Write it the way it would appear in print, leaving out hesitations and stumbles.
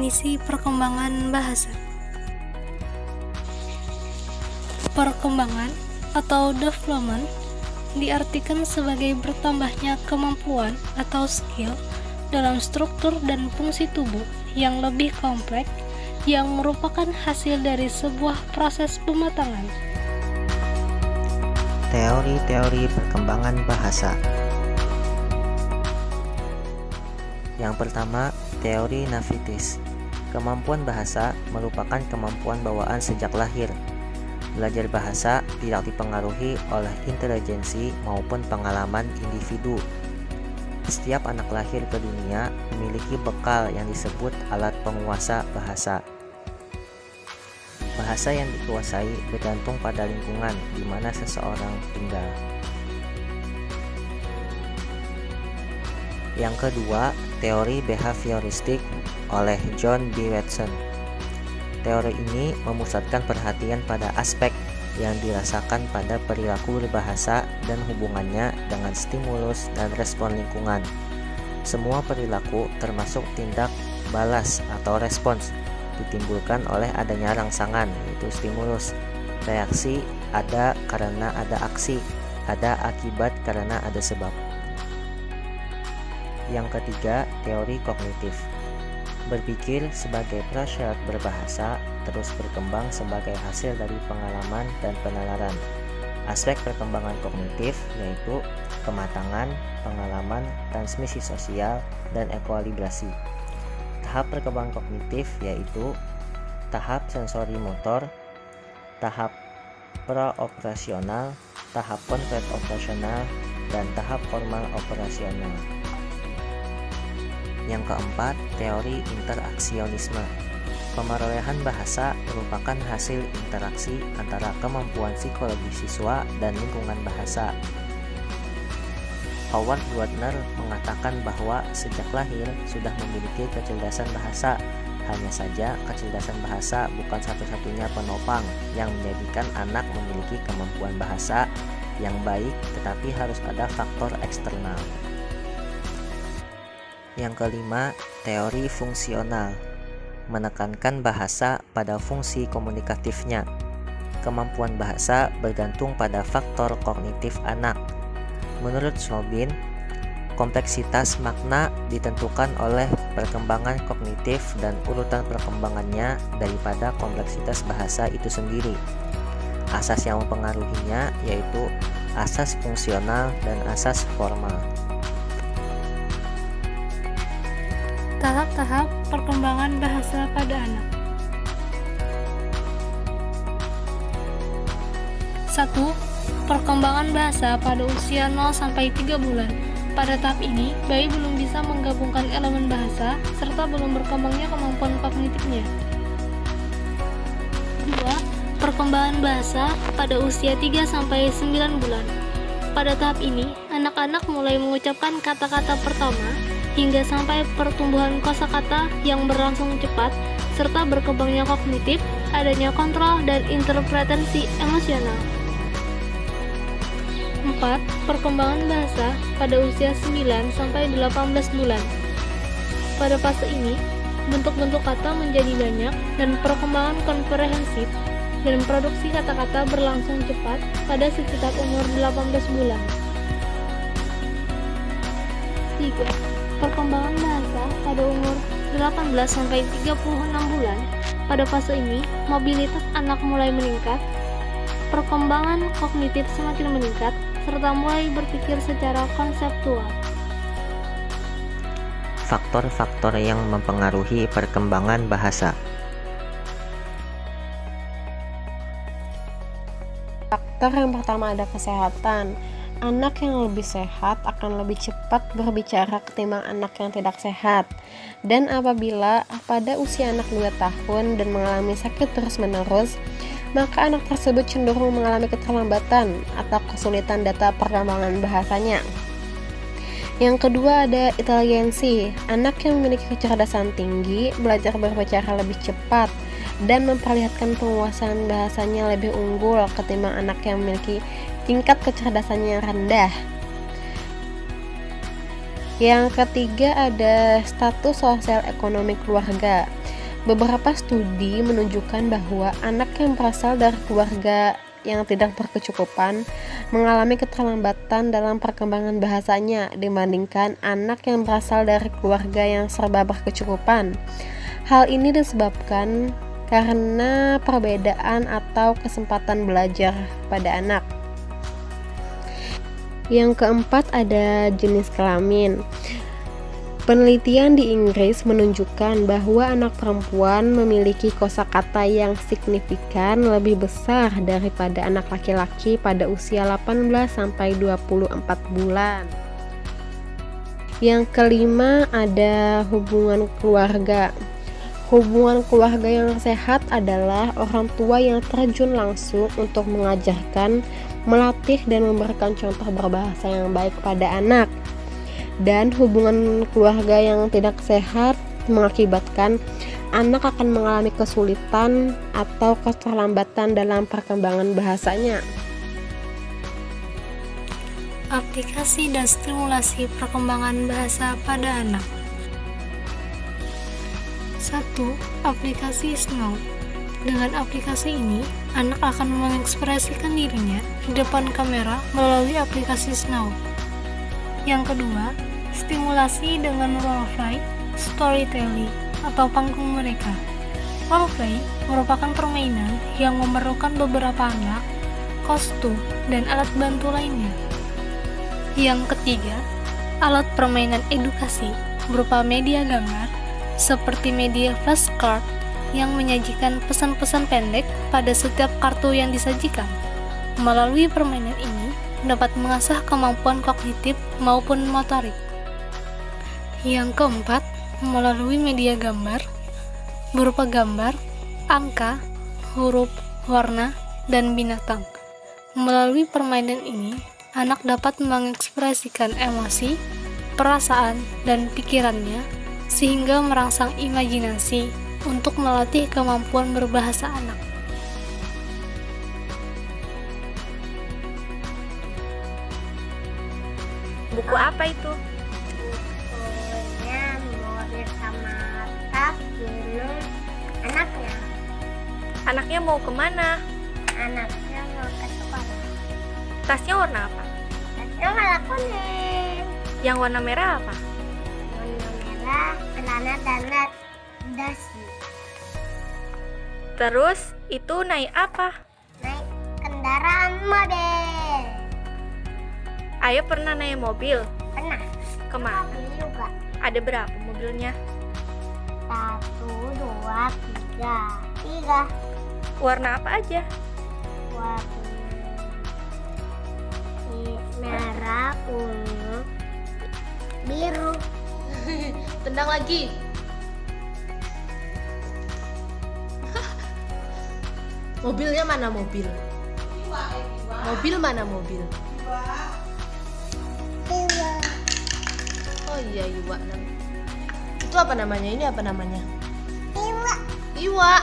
definisi perkembangan bahasa. Perkembangan atau development diartikan sebagai bertambahnya kemampuan atau skill dalam struktur dan fungsi tubuh yang lebih kompleks yang merupakan hasil dari sebuah proses pematangan. Teori-teori perkembangan bahasa. Yang pertama, teori Navitius. Kemampuan bahasa merupakan kemampuan bawaan sejak lahir. Belajar bahasa tidak dipengaruhi oleh intelijensi maupun pengalaman individu. Setiap anak lahir ke dunia memiliki bekal yang disebut alat penguasa bahasa. Bahasa yang dikuasai bergantung pada lingkungan di mana seseorang tinggal. Yang kedua, teori behavioristik oleh John B. Watson. Teori ini memusatkan perhatian pada aspek yang dirasakan pada perilaku berbahasa dan hubungannya dengan stimulus dan respon lingkungan. Semua perilaku termasuk tindak balas atau respons ditimbulkan oleh adanya rangsangan, yaitu stimulus. Reaksi ada karena ada aksi, ada akibat karena ada sebab. Yang ketiga, teori kognitif. Berpikir sebagai prasyarat berbahasa terus berkembang sebagai hasil dari pengalaman dan penalaran. Aspek perkembangan kognitif yaitu kematangan, pengalaman, transmisi sosial, dan ekolibrasi. Tahap perkembangan kognitif yaitu tahap sensori motor, tahap pra-operasional, tahap konkret operasional, dan tahap formal operasional. Yang keempat, teori interaksionisme. Pemerolehan bahasa merupakan hasil interaksi antara kemampuan psikologi siswa dan lingkungan bahasa. Howard Gardner mengatakan bahwa sejak lahir sudah memiliki kecerdasan bahasa. Hanya saja kecerdasan bahasa bukan satu-satunya penopang yang menjadikan anak memiliki kemampuan bahasa yang baik, tetapi harus ada faktor eksternal. Yang kelima, teori fungsional. Menekankan bahasa pada fungsi komunikatifnya. Kemampuan bahasa bergantung pada faktor kognitif anak. Menurut Slobin, kompleksitas makna ditentukan oleh perkembangan kognitif dan urutan perkembangannya daripada kompleksitas bahasa itu sendiri. Asas yang mempengaruhinya yaitu asas fungsional dan asas formal. Tahap-tahap perkembangan bahasa pada anak. 1. Perkembangan bahasa pada usia 0-3 bulan. Pada tahap ini, bayi belum bisa menggabungkan elemen bahasa serta belum berkembangnya kemampuan kognitifnya. 2. Perkembangan bahasa pada usia 3-9 bulan. Pada tahap ini, anak-anak mulai mengucapkan kata-kata pertama hingga sampai pertumbuhan kosakata yang berlangsung cepat serta berkembangnya kognitif, adanya kontrol dan interpretasi emosional. 4. Perkembangan bahasa pada usia 9-18 bulan. Pada fase ini, bentuk-bentuk kata menjadi banyak dan perkembangan komprehensif dan produksi kata-kata berlangsung cepat pada sekitar umur 18 bulan. 3. Perkembangan bahasa pada umur 18-36 bulan. Pada fase ini, mobilitas anak mulai meningkat, perkembangan kognitif semakin meningkat, serta mulai berpikir secara konseptual. Faktor-faktor yang mempengaruhi perkembangan bahasa. Faktor yang pertama ada kesehatan. Anak yang lebih sehat akan lebih cepat berbicara ketimbang anak yang tidak sehat. Dan apabila pada usia anak 2 tahun dan mengalami sakit terus-menerus, maka anak tersebut cenderung mengalami keterlambatan atau kesulitan data perkembangan bahasanya. Yang kedua ada inteligensi. Anak yang memiliki kecerdasan tinggi belajar berbicara lebih cepat dan memperlihatkan penguasaan bahasanya lebih unggul ketimbang anak yang memiliki tingkat kecerdasannya rendah. Yang ketiga ada status sosial ekonomi keluarga. Beberapa studi menunjukkan bahwa anak yang berasal dari keluarga yang tidak berkecukupan mengalami keterlambatan dalam perkembangan bahasanya dibandingkan anak yang berasal dari keluarga yang serba berkecukupan. Hal ini disebabkan karena perbedaan atau kesempatan belajar pada anak. Yang keempat ada jenis kelamin. Penelitian di Inggris menunjukkan bahwa anak perempuan memiliki kosakata yang signifikan lebih besar daripada anak laki-laki pada usia 18-24 bulan. Yang kelima ada hubungan keluarga. Hubungan keluarga yang sehat adalah orang tua yang terjun langsung untuk mengajarkan, melatih, dan memberikan contoh berbahasa yang baik pada anak. Dan hubungan keluarga yang tidak sehat mengakibatkan anak akan mengalami kesulitan atau keterlambatan dalam perkembangan bahasanya. Aplikasi dan stimulasi perkembangan bahasa pada anak. 1. Aplikasi Snow. Dengan aplikasi ini, anak akan mengekspresikan dirinya di depan kamera melalui aplikasi Snow. Yang kedua, stimulasi dengan roleplay, storytelling, atau panggung mereka. Roleplay merupakan permainan yang memerlukan beberapa alat, kostum, dan alat bantu lainnya. Yang ketiga, alat permainan edukasi berupa media gambar seperti media flashcard yang menyajikan pesan-pesan pendek pada setiap kartu yang disajikan. Melalui permainan ini dapat mengasah kemampuan kognitif maupun motorik. Yang keempat, melalui media gambar berupa gambar, angka, huruf, warna, dan binatang. Melalui permainan ini, anak dapat mengekspresikan emosi, perasaan, dan pikirannya sehingga merangsang imajinasi untuk melatih kemampuan berbahasa anak. Buku apa itu? Bukunya mobil sama tas, gunung, anaknya. Anaknya mau kemana? Anaknya mau ke sekolah. Tasnya warna apa? Tasnya warna kuning. Yang warna merah apa? Warna merah, celana dan dasi. Terus itu naik apa? Naik kendaraan mobil. Ayo pernah naik mobil? Pernah. Kemana? Mobil juga. Ada berapa mobilnya? 1, 2, 3. Warna apa aja? Warna merah, ungu, biru. Tendang lagi. Mobilnya mana mobil? Mobil mana mobil? Oh iya, Iwa. Itu apa namanya? Ini apa namanya? Iwa. Iwa.